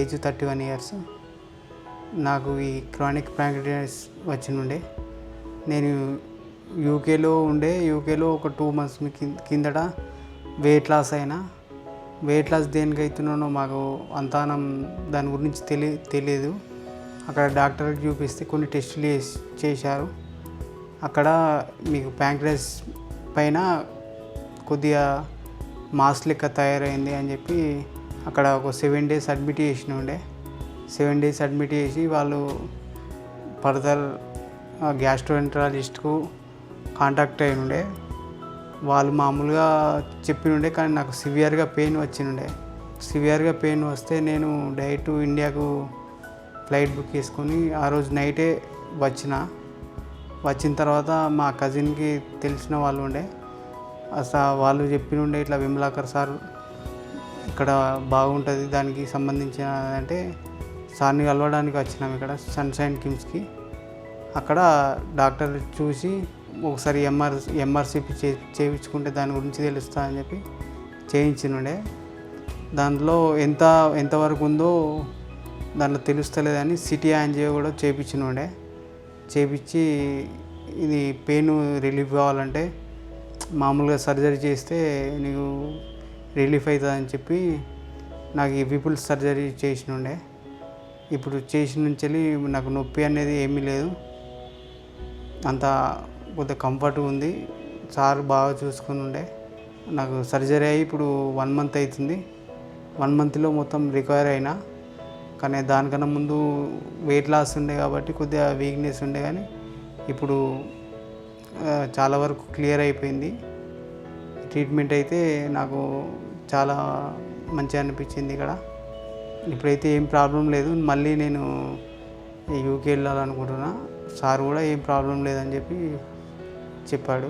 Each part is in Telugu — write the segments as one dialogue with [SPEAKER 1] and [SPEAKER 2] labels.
[SPEAKER 1] Age 31 years. నాకు ఈ క్రానిక్ ప్యాంక్రియాటిస్ వచ్చినుండే. నేను యూకేలో ఒక 2 months కిందట వెయిట్ లాస్ అయినా. వెయిట్ లాస్ దేనికి అవుతున్నానో మాకు అంతానం దాని గురించి తెలియదు. అక్కడ డాక్టర్కి చూపిస్తే కొన్ని టెస్టులు చేశారు. అక్కడ మీకు ప్యాంక్రియాస్ పైన కొద్దిగా మాస్ లెక్క తయారైంది అని చెప్పి అక్కడ ఒక 7 days అడ్మిట్ చేసి 7 days అడ్మిట్ చేసి వాళ్ళు ఫర్దర్ గ్యాస్ట్రోఎంటరాలజిస్ట్కు కాంటాక్ట్ అయి ఉండే. వాళ్ళు మామూలుగా చెప్పినుండే, కానీ నాకు సివియర్గా పెయిన్ వస్తే నేను డైరెక్ట్ ఇండియాకు ఫ్లైట్ బుక్ చేసుకొని ఆ రోజు నైటే వచ్చిన తర్వాత మా కజిన్కి తెలిసిన వాళ్ళు ఉండే. అసలు వాళ్ళు చెప్పినుండే ఇట్లా విమలాకర్ సార్ ఇక్కడ బాగుంటుంది దానికి సంబంధించిన అంటే సార్ని కలవడానికి వచ్చినాం ఇక్కడ సన్షైన్ కిమ్స్కి. అక్కడ డాక్టర్ చూసి ఒకసారి ఎంఆర్సిపి చేయించుకుంటే దాని గురించి తెలుస్తా అని చెప్పి చేయించినుండే. దాంట్లో ఎంతవరకు ఉందో దాంట్లో తెలుస్తలేదని సిటీ యాంజియో కూడా చేయించి ఇది పెయిన్ రిలీఫ్ కావాలంటే మామూలుగా సర్జరీ చేస్తే నీకు రిలీఫ్ అవుతుందని చెప్పి నాకు ఈ విపుల్ సర్జరీ చేసినుండే. ఇప్పుడు చేసిన నుంచి నాకు నొప్పి అనేది ఏమీ లేదు, అంత కొద్దిగా కంఫర్ట్గా ఉంది. సార్ బాగా చూసుకుని ఉండే. నాకు సర్జరీ అయ్యి ఇప్పుడు 1 month అవుతుంది. 1 monthలో మొత్తం రికవర్ అయినా. కానీ దానికన్నా ముందు వెయిట్ లాస్ ఉండే కాబట్టి కొద్దిగా వీక్నెస్ ఉండే, కానీ ఇప్పుడు చాలా వరకు క్లియర్ అయిపోయింది. ట్రీట్మెంట్ అయితే నాకు చాలా మంచిగా అనిపించింది ఇక్కడ. ఇప్పుడైతే ఏం ప్రాబ్లం లేదు. మళ్ళీ నేను యూకే వెళ్ళాలనుకుంటున్నా. సార్ కూడా ఏం ప్రాబ్లం లేదని చెప్పి చెప్పాడు.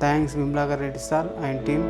[SPEAKER 1] Thanks Vimalakar Reddy sir and team.